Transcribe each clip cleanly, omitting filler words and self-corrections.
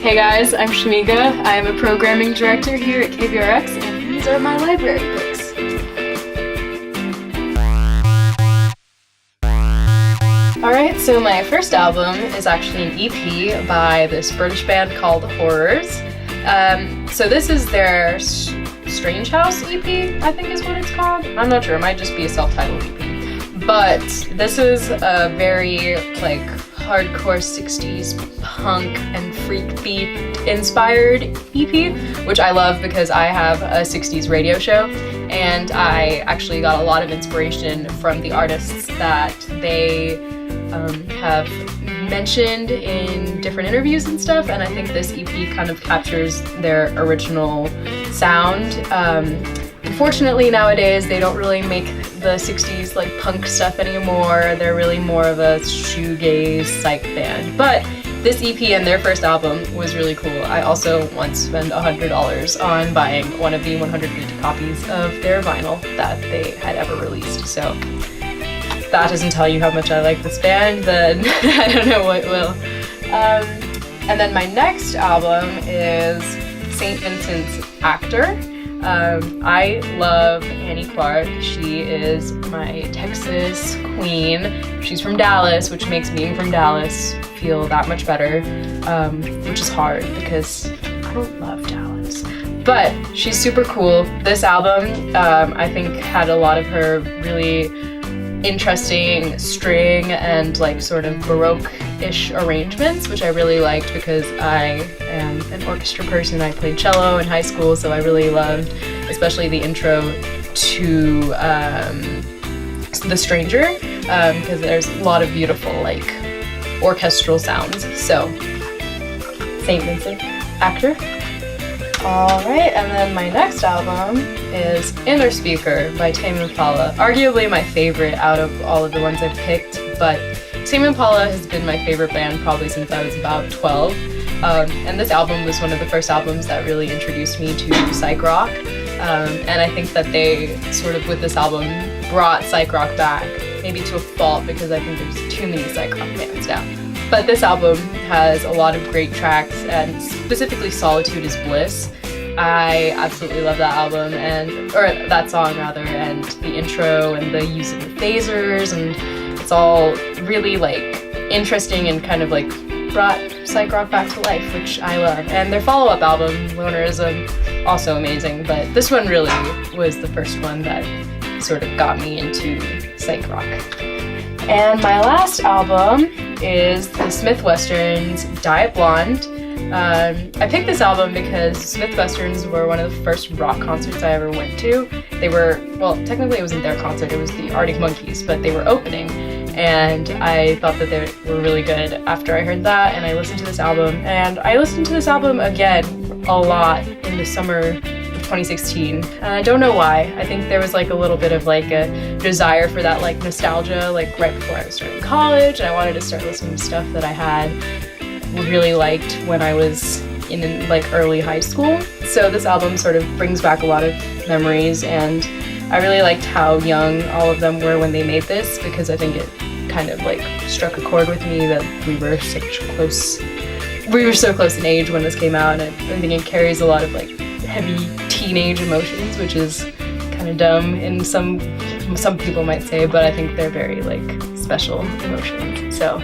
Hey guys, I'm Shamika. I am a programming director here at KVRX, and these are my library picks. Alright, so my first album is actually an EP by this British band called Horrors. So this is their Strange House EP, I think is what it's called. I'm not sure, it might just be a self-titled EP. But this is a very, like, hardcore 60s punk and freak beat inspired EP, which I love because I have a 60s radio show, and I actually got a lot of inspiration from the artists that they have mentioned in different interviews and stuff, and I think this EP kind of captures their original sound. Unfortunately, nowadays they don't really make the 60s like punk stuff anymore. They're really more of a shoegaze psych band. But this EP and their first album was really cool. I also once spent $100 on buying one of the 150 copies of their vinyl that they had ever released. So if that doesn't tell you how much I like this band, then I don't know what will. And then my next album is St. Vincent's Actor. I love Annie Clark. She is my Texas queen. She's from Dallas, which makes being from Dallas feel that much better, which is hard because I don't love Dallas. But she's super cool. This album, I think, had a lot of her really interesting string and like sort of Baroque-ish arrangements, which I really liked because I am an orchestra person. I played cello in high school, so I really loved especially the intro to The Stranger, because there's a lot of beautiful like orchestral sounds. So St. Vincent Actor. Alright, and then my next album is Innerspeaker by Tame Impala. Arguably my favorite out of all of the ones I've picked, but Tame Impala has been my favorite band probably since I was about 12. And this album was one of the first albums that really introduced me to psych rock. And I think that they sort of, with this album, brought psych rock back, maybe to a fault because I think there's too many psych rock bands now. But this album has a lot of great tracks, and specifically Solitude is Bliss. I absolutely love that album, or that song rather, and the intro and the use of the phasers, and it's all really like interesting and kind of like brought psych rock back to life, which I love. And their follow-up album, Lonerism, also amazing, but this one really was the first one that sort of got me into psych rock. And my last album is the Smith Westerns' Diet Blonde. I picked this album because Smith Westerns were one of the first rock concerts I ever went to. They were, well, technically it wasn't their concert, it was the Arctic Monkeys, but they were opening. And I thought that they were really good after I heard that, and I listened to this album. And I listened to this album again a lot in the summer of 2016. And I don't know why. I think there was like a little bit of like a desire for that like nostalgia, like right before I was starting college, and I wanted to start listening to stuff that I had really liked when I was in like early high school. So this album sort of brings back a lot of memories, and I really liked how young all of them were when they made this, because I think it kind of like struck a chord with me that we were so close in age when this came out, and I think it carries a lot of like heavy teenage emotions, which is kind of dumb in some people might say, but I think they're very like special emotions. So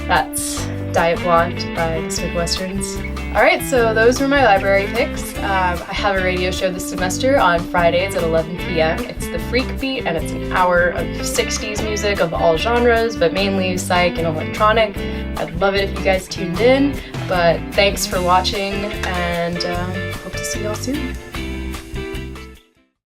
that's Diet Blonde by the Smith Westerns. Alright, so those were my library picks. I have a radio show this semester on Fridays at 11 p.m. It's the Freak Beat, and it's an hour of 60s music of all genres, but mainly psych and electronic. I'd love it if you guys tuned in, but thanks for watching, and hope to see y'all soon.